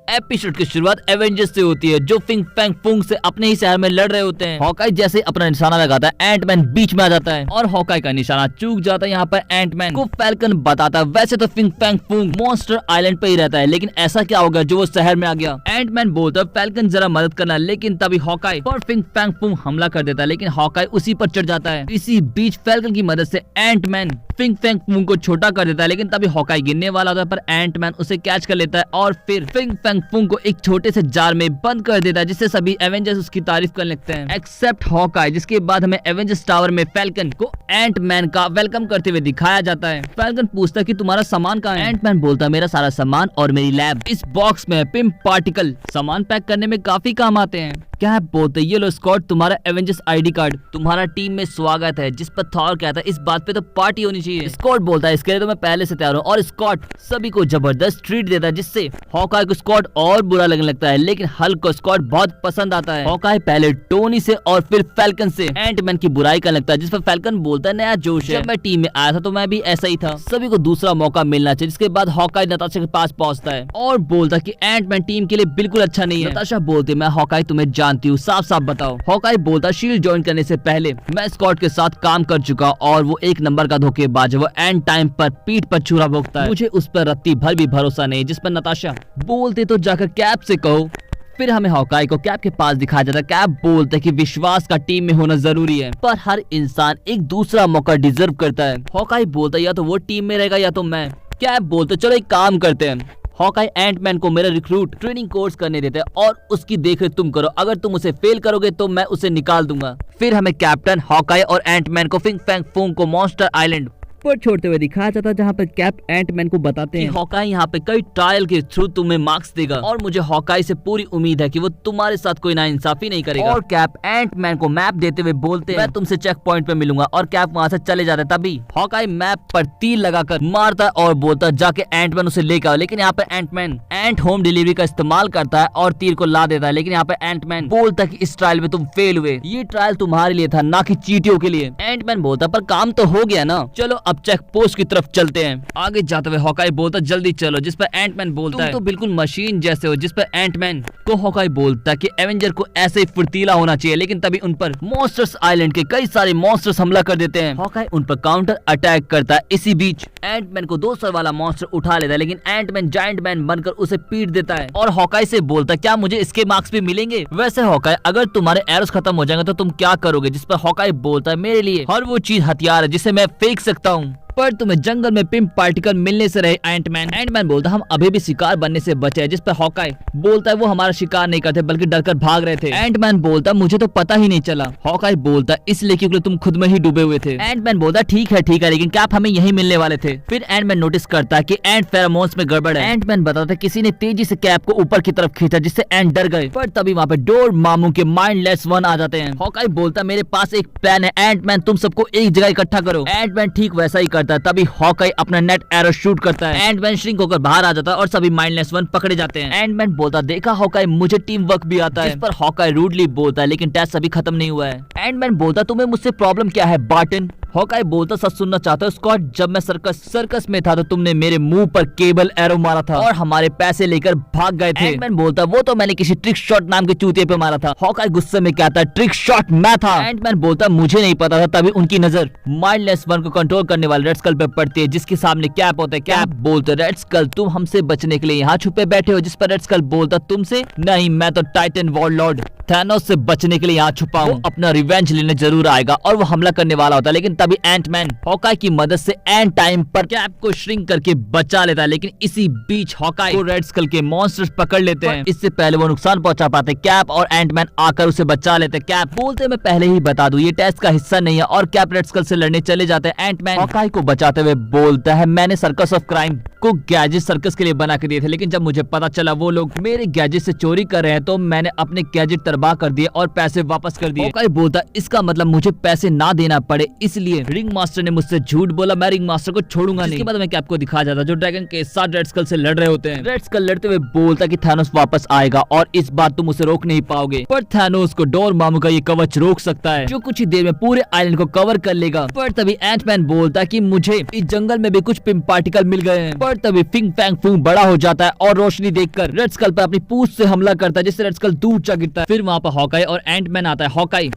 Episode की शुरुआत Avengers से होती है जो फिंग फैंग फूंग से अपने ही शहर में लड़ रहे होते हैं। हॉकाई जैसे अपना निशाना लगाता है एंटमैन बीच में आ जाता है और हॉकाई का निशाना चूक जाता है। यहाँ पर एंटमैन को फैल्कन बताता है वैसे तो फिंग फैंग फूंग मॉन्स्टर आइलैंड पे ही रहता है, लेकिन ऐसा क्या होगा जो वो शहर में आ गया। एंटमैन बोलता है फैल्कन जरा मदद करना, लेकिन तभी हॉकाई और फिंग फैंग फूंग हमला कर देता है, लेकिन हॉकाई उसी पर चढ़ जाता है। इसी बीच फैल्कन की मदद से एंटमैन फिंग फैंग फूंग को छोटा कर देता है, लेकिन तभी हॉकाई गिरने वाला होता है पर एंटमैन उसे कैच कर लेता है और फिर फिंग फैंग फूंग को एक छोटे से जार में बंद कर देता है, जिससे सभी एवेंजर्स उसकी तारीफ करने लगते हैं एक्सेप्ट हॉकाई। जिसके बाद हमें एवेंजर्स टावर में फैल्कन को एंटमैन का वेलकम करते हुए दिखाया जाता है। फैल्कन पूछता है कि तुम्हारा सामान कहाँ है। एंटमैन बोलता है मेरा सारा सामान और मेरी लैब इस बॉक्स में है। पिम पार्टिकल सामान पैक करने में काफी काम आते हैं। क्या है बोलते ये लो स्कॉट तुम्हारा एवेंजर्स आईडी कार्ड, तुम्हारा टीम में स्वागत है। जिस पर थॉर कहता है इस बात पे तो पार्टी होनी चाहिए। स्कॉट बोलता है इसके लिए तो मैं पहले से तैयार हूँ और स्कॉट सभी को जबरदस्त ट्रीट देता है, जिससे हॉकाई को स्कॉट और बुरा लगने लगता है, लेकिन हल्क को स्कॉट बहुत पसंद आता है। हॉकाई पहले टोनी से और फिर फैल्कन से एंटमैन की बुराई करने लगता है, जिस पर फैल्कन बोलता है नया जोश है, जब मैं टीम में आया था तो मैं भी ऐसा ही था, सभी को दूसरा मौका मिलना चाहिए। जिसके बाद हॉकाई नताशा के पास पहुंचता है और बोलता है कि एंटमैन टीम के लिए बिल्कुल अच्छा नहीं है। नताशा बोलती है मैं हॉकाई तुम्हें जानती हूँ, साफ साफ बताओ। हॉकाई बोलता शील्ड ज्वाइन करने से पहले मैं स्कॉट के साथ काम कर चुका और वो एक नंबर का धोखेबाज है। वो एंड टाइम पर पीठ पर छुरा भोगता है, मुझे उस पर रत्ती भर भी भरोसा नहीं। जिस पर नताशा बोलते तो जाकर कैप से कहो। फिर हमें हॉकाई को कैप के पास दिखाया जाता है। कैप बोलते कि विश्वास का टीम में होना जरूरी है, पर हर इंसान एक दूसरा मौका डिजर्व करता है। हॉकाई बोलता या तो वो टीम में रहेगा या तो मैं। कैप बोलते चलो एक काम करते हैं। हॉकाई एंटमैन को मेरा रिक्रूट ट्रेनिंग कोर्स करने देते हैं और उसकी देखरेख तुम करो, अगर तुम उसे फेल करोगे तो मैं उसे निकाल दूंगा। फिर हमें कैप्टन हॉकाई और एंटमैन को फिंग फैंग फूंग को मॉन्स्टर आइलैंड पर छोड़ते हुए दिखाया जाता है, जहाँ पर कैप एंटमैन को बताते हैं हॉकाई यहाँ पे कई ट्रायल के थ्रू तुम्हें मार्क्स देगा और मुझे हॉकाई से पूरी उम्मीद है कि वो तुम्हारे साथ कोई नाइंसाफी नहीं करेगा। और कैप एंटमैन को मैप देते हुए बोलते हैं मैं तुमसे चेक पॉइंट पे मिलूंगा और कैप वहाँ से चले जाते हैं। तभी हॉकाई मैप पर तीर लगाकर मारता है और बोलता है जाके एंटमैन उसे लेकर आओ, लेकिन यहाँ पे एंटमैन एंट होम डिलीवरी का इस्तेमाल करता है और तीर को ला देता है, लेकिन यहाँ पे एंटमैन बोलता है कि इस ट्रायल में तुम फेल हुए, ये ट्रायल तुम्हारे लिए था ना कि चींटियों के लिए। एंटमैन बोलता पर काम तो हो गया ना, चलो अब चेक पोस्ट की तरफ चलते हैं। आगे जाते हुए हॉकाई बोलता जल्दी चलो, जिस पर एंटमैन बोलता है तुम तो बिल्कुल मशीन जैसे हो। जिस पर एंटमैन को हॉकाई बोलता है कि एवेंजर को ऐसे ही फुर्तीला होना चाहिए, लेकिन तभी उन पर मॉन्स्टर्स आइलैंड के कई सारे मॉन्स्टर्स हमला कर देते हैं। हॉकाई उन पर काउंटर अटैक करता है। इसी बीच एंटमैन को 2 सर वाला मॉन्स्टर उठा लेता है, लेकिन एंटमैन जायंट मैन बनकर उसे पीट देता है और हॉकाई से बोलता है क्या मुझे इसके मार्क्स भी मिलेंगे। वैसे हॉकाई अगर तुम्हारे एरोस खत्म हो जाएंगे तो तुम क्या करोगे। जिस पर हॉकाई बोलता है मेरे लिए हर वो चीज हथियार है जिसे मैं फेंक सकता हूँ, पर तुम्हें जंगल में पिंप पार्टिकल मिलने से रहे एंटमैन बोलता हम अभी भी शिकार बनने से बचे हैं। जिस पर हॉकाई बोलता है वो हमारा शिकार नहीं करते बल्कि डरकर भाग रहे थे। एंटमैन बोलता मुझे तो पता ही नहीं चला। हॉकाई बोलता इसलिए क्योंकि तुम खुद में ही डूबे हुए थे। एंटमैन बोलता ठीक है लेकिन कैप हमें यही मिलने वाले थे। फिर एंटमैन नोटिस करता है कि एंट फेरोमोन्स में गड़बड़ है। एंटमैन बताता किसी ने तेजी से कैप को ऊपर की तरफ खींचा, जिससे एंट डर गए, पर तभी वहाँ पे डोर मामू के माइंडलेस वन आ जाते हैं। हॉकाई बोलता मेरे पास एक प्लान है एंटमैन, तुम सबको एक जगह इकट्ठा करो। एंटमैन ठीक वैसा ही करता है। तभी हॉकाई अपना नेट एरो शूट करता है। एंटमैन श्रिंक होकर बाहर आ जाता है और सभी माइंडलेस वन पकड़े जाते हैं। एंटमैन बोलता देखा हॉकाई मुझे टीम वर्क भी आता है। जिस पर हॉकाई रूडली बोलता है लेकिन टेस्ट अभी खत्म नहीं हुआ है। एंटमैन बोलता तुम्हें मुझसे प्रॉब्लम क्या है बार्टन। हॉकाई बोलता सच सुनना चाहता हूँ स्कॉट, जब मैं सर्कस में था तो तुमने मेरे मुंह पर केबल एरो मारा था और हमारे पैसे लेकर भाग गए थे। एंटमैन बोलता वो तो मैंने किसी ट्रिक शॉट नाम के चूतिए पे मारा था। हॉकाई गुस्से में कहता है ट्रिक शॉट मैं था। एंटमैन बोलता मुझे नहीं पता था। तभी उनकी नजर माइंडलेस वन को कंट्रोल करने वाले रेड स्कल पे पड़ती है, जिसके सामने कैप होता है। कैप बोलते रेड स्कल तुम हमसे बचने के लिए यहाँ छुपे बैठे हो। जिस पर रेड स्कल बोलता तुमसे नहीं, मैं तो टाइटन वॉरलॉर्ड थैनोस से बचने के लिए यहाँ छुपा हूँ। अपना रिवेंज लेने जरूर आएगा और वो हमला करने वाला होता है, लेकिन तभी एंटमैन हॉकाई की मदद से एंड टाइम पर कैप को श्रिंक करके बचा लेता है। लेकिन इसी बीच हॉकाई को रेड स्कल के मॉन्स्टर्स पकड़ लेते हैं। इससे पहले वो नुकसान पहुंचा पाते कैप और एंटमैन आकर उसे बचा लेते। कैप बोलते मैं पहले ही बता दूं ये टेस्ट का हिस्सा नहीं है और कैप रेड स्कल से लड़ने चले जाते हैं। एंटमैन हॉकाई को बचाते हुए बोलता है मैंने सर्कस ऑफ क्राइम को गैजेट सर्कस के लिए बना के दिए थे, लेकिन जब मुझे पता चला वो लोग मेरे गैजेट से चोरी कर रहे हैं तो मैंने अपने गैजेट तबाह कर दिए और पैसे वापस कर दिए। हॉकाई बोलता इसका मतलब मुझे पैसे ना देना पड़े, इसलिए रिंग मास्टर ने मुझसे झूठ बोला, मैं रिंग मास्टर को छोड़ूंगा नहीं। इसके बाद मैं कैप को दिखाया जाता जो ड्रैगन के साथ रेड स्कल से लड़ रहे होते हैं। रेड स्कल लड़ते हुए बोलता कि थैनोस वापस आएगा और इस बार तुम उसे रोक नहीं पाओगे, पर थैनोस को डोर मामू का ये कवच रोक सकता है जो कुछ ही देर में पूरे आइलैंड को कवर कर लेगा। पर तभी एंटमैन बोलता कि मुझे इस जंगल में भी कुछ पिंप पार्टिकल मिल गए हैं, पर और तभी फिंग फैंग फूंग बड़ा हो जाता है और रोशनी देखकर रेड स्कल पर अपनी पूंछ से हमला करता है, जिससे रेड स्कल दूर जा गिरता है। फिर वहाँ पर हॉकाई और एंटमैन आता है। हॉकाई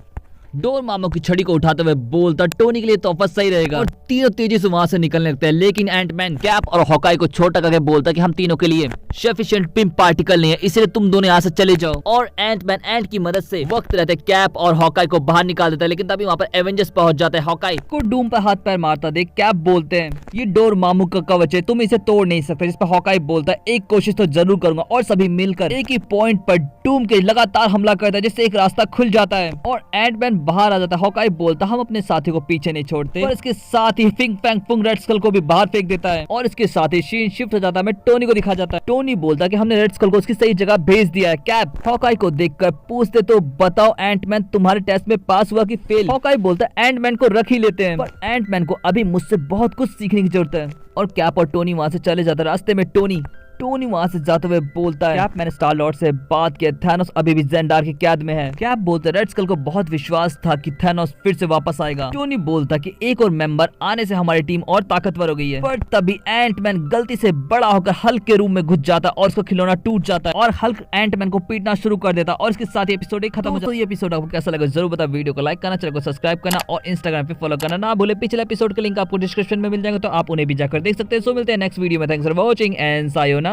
डोरमामू की छड़ी को उठाते हुए बोलता टोनी के लिए तोहफा सही रहेगा और तीनों तेजी से वहां से निकलने लगते हैं। लेकिन एंटमैन कैप और हॉकाई को छोटा करके बोलता कि हम तीनों के लिए सफिशिएंट पिंप पार्टिकल नहीं है, इसलिए तुम दोनों यहाँ से चले जाओ। और एंटमैन एंट की मदद से वक्त रहते कैप और हॉकाई को बाहर निकाल देता है। लेकिन तभी वहाँ पर एवेंजर्स पहुंच जाते हैं। हॉकाई को डूम पर हाथ पैर मारता देख कैप बोलते हैं ये डोरमामू का कवच है, तुम इसे तोड़ नहीं सकते। जिस पर हॉकाई बोलता है एक कोशिश तो जरूर करूंगा। और सभी मिलकर एक ही पॉइंट पर डूम के लगातार हमला करता है, जिससे एक रास्ता खुल जाता है और एंटमैन बाहर आ जाता है। हॉकाई बोलता हम अपने साथी को पीछे नहीं छोड़ते और इसके साथ ही फिंग फैंग फुंग रेड स्कल को भी बाहर फेंक देता है। और इसके साथ ही सीन शिफ्ट हो जाता है, मैं टोनी को दिखा जाता है। टोनी बोलता है कि हमने रेड स्कल को उसकी सही जगह भेज दिया है। कैप हॉकाई को देखकर पूछते तो बताओ एंटमैन तुम्हारे टेस्ट में पास हुआ कि फेल। हॉकाई बोलता है एंटमैन को रख ही लेते हैं, पर एंटमैन को अभी मुझसे बहुत कुछ सीखने की जरूरत है। और कैप और टोनी वहां से चले जाता है। रास्ते में टोनी वहां से जाते हुए बोलता है कैप मैंने स्टार लॉर्ड से बात किया, थैनोस अभी भी जेंडार की कैद में है। कैप बोलता है रेड स्कल को बहुत विश्वास था कि थैनोस फिर से वापस आएगा। टोनी बोलता कि एक और मेंबर आने से हमारी टीम और ताकतवर हो गई है। पर तभी एंटमैन गलती से बड़ा होकर हल्क के रूम में घुस जाता है और उसका खिलौना टूट जाता है और हल्क एंटमैन को पीटना शुरू कर देता है। और इसके साथ ही एपिसोड खत्म हो जाता है। ये एपिसोड आपको कैसा लगा जरूर बताओ। वीडियो को लाइक करना, चैनल को सब्सक्राइब करना और इंस्टाग्राम पे फॉलो करना ना भूले। पिछले एपिसोड के लिंक आपको डिस्क्रिप्शन में मिल जाएंगे, तो आप उन्हें भी जाकर देख सकते हैं। सो मिलते हैं नेक्स्ट वीडियो में। Thanks for watching and sayonara.